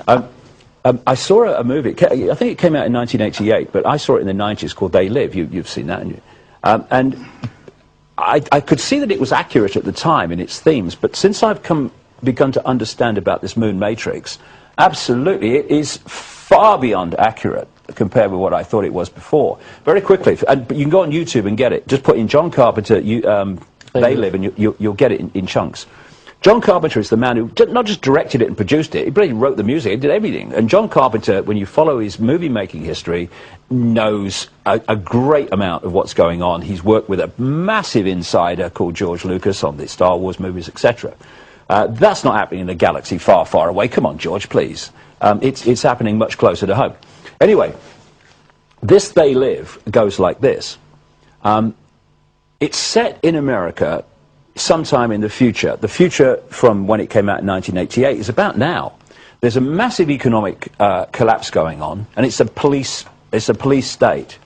I saw a movie, I think it came out in 1988, but I saw it in the 90s called They Live. You've seen that, and I could see that it was accurate at the time in its themes, but since I've begun to understand about this moon matrix, absolutely, it is far beyond accurate compared with what I thought it was before. Very quickly, but you can go on YouTube and get it. Just put in John Carpenter, They Live, and you'll get it in chunks. John Carpenter is the man who not just directed it and produced it, he really wrote the music, he did everything. And John Carpenter, when you follow his movie-making history, knows a great amount of what's going on. He's worked with a massive insider called George Lucas on the Star Wars movies, etc. That's not happening in a galaxy far, far away. Come on, George, please. It's happening much closer to home. Anyway, this They Live goes like this. It's set in America sometime in the future. The future from when it came out in 1988 is about now. There's a massive economic collapse going on, and it's a police state.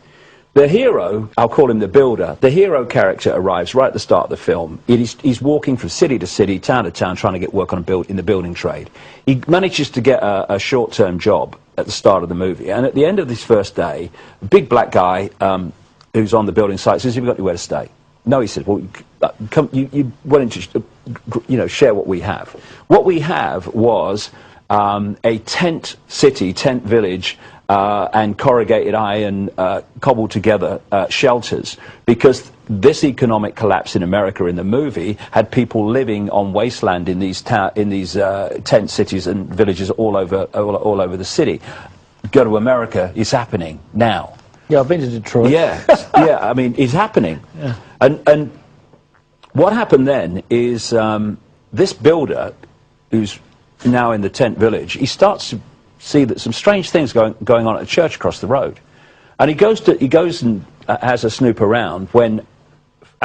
The hero, I'll call him the builder, the hero character arrives right at the start of the film. He's walking from city to city, town to town, trying to get work in the building trade. He manages to get a short-term job at the start of the movie, and at the end of this first day, a big black guy who's on the building site says, "Have you got anywhere to stay?" No, he said, "Well, you willing to, share what we have?" What we have was a tent city, tent village, and corrugated iron cobbled together shelters, because this economic collapse in America in the movie had people living on wasteland in these tent cities and villages all over the city. Go to America, it's happening now. Yeah, I've been to Detroit. Yeah, yeah. I mean, it's happening. Yeah. And what happened then is this builder, who's now in the tent village, he starts to see that some strange things going on at a church across the road, and he goes and has a snoop around when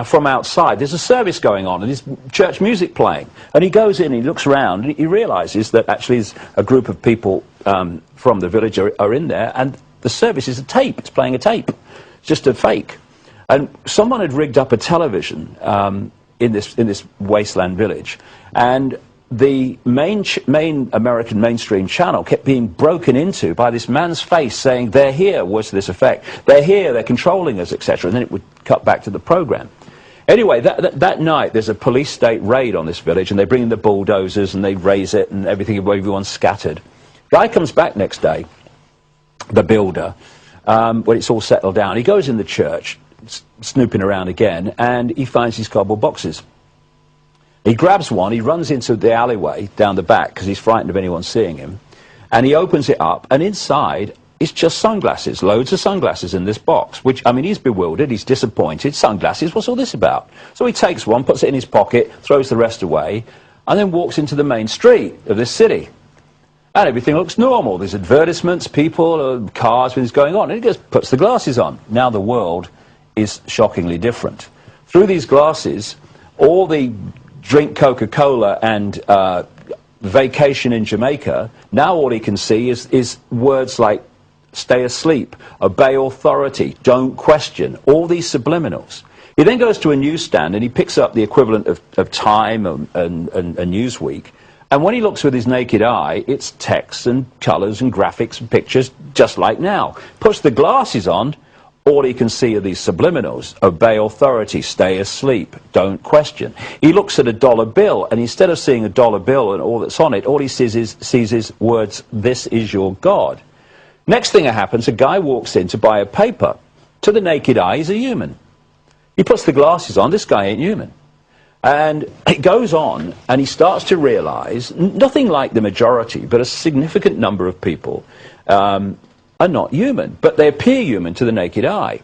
from outside there's a service going on and there's church music playing, and he goes in, he looks around, and he realizes that actually there's a group of people from the village are in there, and the service is a tape. It's playing a tape. It's just a fake. And someone had rigged up a television in this wasteland village, and the main American mainstream channel kept being broken into by this man's face saying, "They're here," was to this effect. "They're here, they're controlling us," etc. And then it would cut back to the program. Anyway, that night there's a police state raid on this village, and they bring in the bulldozers and they raise it and everyone's scattered. Guy comes back next day, the builder, when it's all settled down. He goes in the church, snooping around again, and he finds these cardboard boxes. He grabs one, he runs into the alleyway down the back because he's frightened of anyone seeing him, and he opens it up, and inside it's just sunglasses, loads of sunglasses in this box, which, I mean, he's bewildered, he's disappointed. Sunglasses, what's all this about? So he takes one, puts it in his pocket, throws the rest away, and then walks into the main street of this city. And everything looks normal. There's advertisements, people, cars, things going on. And he just puts the glasses on. Now the world is shockingly different. Through these glasses, all the drink Coca-Cola and vacation in Jamaica, now all he can see is words like stay asleep, obey authority, don't question, all these subliminals. He then goes to a newsstand and he picks up the equivalent of Time and Newsweek. And when he looks with his naked eye, it's text and colours and graphics and pictures just like now. Puts the glasses on, all he can see are these subliminals. Obey authority, stay asleep, don't question. He looks at a dollar bill, and instead of seeing a dollar bill and all that's on it, all he sees is words, "This is your God." Next thing that happens, a guy walks in to buy a paper. To the naked eye, he's a human. He puts the glasses on, this guy ain't human. And it goes on, and he starts to realize, nothing like the majority, but a significant number of people are not human, but they appear human to the naked eye.